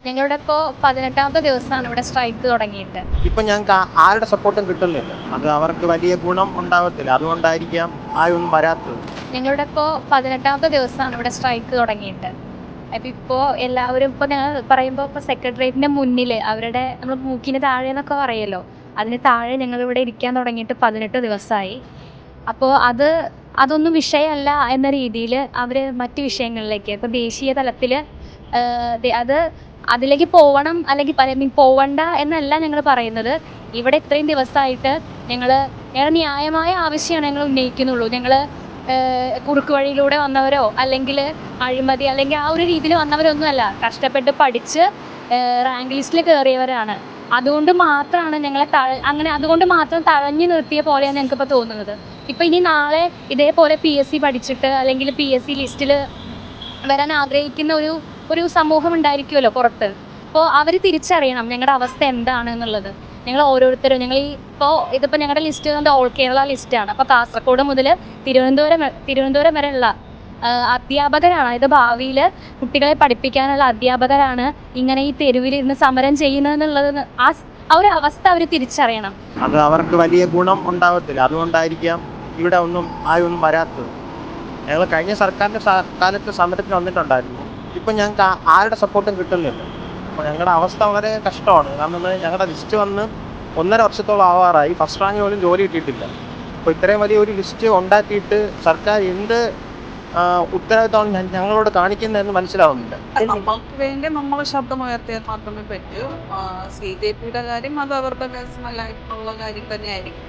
ഞങ്ങളുടെ ഇപ്പോൾ 18ാമത്തെ ദിവസമാണ് ഇവിടെ സ്ട്രൈക്ക് തുടങ്ങിയിട്ട്. ഇപ്പൊ ഞങ്ങൾക്ക് ആരുടെ സപ്പോർട്ടും കിട്ടുന്നില്ല. അത് അവർക്ക് വലിയ ഗുണം ഉണ്ടാവത്തില്ല. അതുകൊണ്ടായിരിക്കാം ആയൊന്നും വരാത്തത്. ഞങ്ങളുടെ ഇപ്പോൾ 18ാമത്തെ ദിവസമാണ് ഇവിടെ സ്ട്രൈക്ക് തുടങ്ങിയിട്ട്. അപ്പം ഇപ്പോൾ എല്ലാവരും ഇപ്പോൾ ഞങ്ങൾ പറയുമ്പോൾ ഇപ്പോൾ സെക്രട്ടേറിയറ്റിൻ്റെ മുന്നിൽ അവരുടെ നമ്മൾ മൂക്കിന് താഴെ എന്നൊക്കെ പറയുമല്ലോ, അതിന് താഴെ ഞങ്ങളിവിടെ ഇരിക്കാൻ തുടങ്ങിയിട്ട് 18 ദിവസമായി. അപ്പോൾ അതൊന്നും വിഷയമല്ല എന്ന രീതിയിൽ അവർ മറ്റ് വിഷയങ്ങളിലേക്ക് ഇപ്പോൾ ദേശീയ തലത്തിൽ അത് അതിലേക്ക് പോവണം അല്ലെങ്കിൽ പോവണ്ട എന്നല്ല ഞങ്ങൾ പറയുന്നത്. ഇവിടെ ഇത്രയും ദിവസമായിട്ട് ഞങ്ങൾ ന്യായമായ ആവശ്യമാണ് ഞങ്ങൾ ഉന്നയിക്കുന്നുള്ളൂ. ഞങ്ങൾ കുറുക്ക് വഴിയിലൂടെ വന്നവരോ അല്ലെങ്കിൽ അഴിമതി അല്ലെങ്കിൽ ആ ഒരു രീതിയിൽ വന്നവരൊന്നുമല്ല. കഷ്ടപ്പെട്ട് പഠിച്ച് റാങ്ക് ലിസ്റ്റിൽ കയറിയവരാണ്. അതുകൊണ്ട് മാത്രമാണ് ഞങ്ങളെ അതുകൊണ്ട് മാത്രം തഴഞ്ഞു നിർത്തിയ പോലെയാണ് ഞങ്ങൾക്കിപ്പോൾ തോന്നുന്നത്. ഇപ്പം ഇനി നാളെ ഇതേപോലെ PSC പഠിച്ചിട്ട് അല്ലെങ്കിൽ PSC ലിസ്റ്റിൽ വരാൻ ആഗ്രഹിക്കുന്ന ഒരു സമൂഹം ഉണ്ടായിരിക്കുമല്ലോ പുറത്ത്. അപ്പോൾ അവർ തിരിച്ചറിയണം ഞങ്ങളുടെ അവസ്ഥ എന്താണ് എന്നുള്ളത്. ഞങ്ങൾ ഓരോരുത്തരും ഇതിപ്പോൾ ഞങ്ങളുടെ ലിസ്റ്റ് വന്നത് ഓൾ കേരള ലിസ്റ്റാണ്. അപ്പോൾ കാസർഗോഡ് മുതൽ തിരുവനന്തപുരം വരെയുള്ള അധ്യാപകരാണ്, ഇത് ഭാവിയിൽ കുട്ടികളെ പഠിപ്പിക്കാനുള്ള അധ്യാപകരാണ് ഇങ്ങനെ ഈ തെരുവിൽ ഇരുന്ന് സമരം ചെയ്യുന്നതെന്നുള്ളത് ആ ഒരു അവസ്ഥ അവർ തിരിച്ചറിയണം. അത് അവർക്ക് വലിയ ഗുണം ഉണ്ടാവത്തില്ല. അതുകൊണ്ടായിരിക്കാം ഇവിടെ ആയൊന്നും വരാത്തത്. ഞങ്ങൾ കഴിഞ്ഞ സർക്കാരിൻ്റെ കാലത്ത് സമരത്തിന് വന്നിട്ടുണ്ടായിരുന്നു. ഇപ്പം ഞങ്ങൾക്ക് ആരുടെ സപ്പോർട്ടും കിട്ടുന്നില്ല. അപ്പോൾ ഞങ്ങളുടെ അവസ്ഥ വളരെ കഷ്ടമാണ്. കാരണം ഞങ്ങളുടെ ലിസ്റ്റ് വന്ന് 1.5 വർഷത്തോളം ആവാറായി. ഫസ്റ്റ് റാങ്ക് പോലും ജോലി കിട്ടിയിട്ടില്ല. അപ്പോൾ ഇത്രയും വലിയൊരു ലിസ്റ്റ് ഉണ്ടാക്കിയിട്ട് സർക്കാർ എന്ത് ഉത്തരവാദിത്തമാണ് ഞങ്ങളോട് കാണിക്കുന്നതെന്ന് മനസ്സിലാവുന്നില്ല. നമ്മൾക്ക് വേണ്ടി നമ്മൾ ശബ്ദം ഉയർത്തിയാൽ മാത്രമേ പറ്റൂ. CJP യുടെ കാര്യം അത് അവരുടെ പേഴ്സണൽ ആയിട്ടുള്ള കാര്യം തന്നെയായിരിക്കും.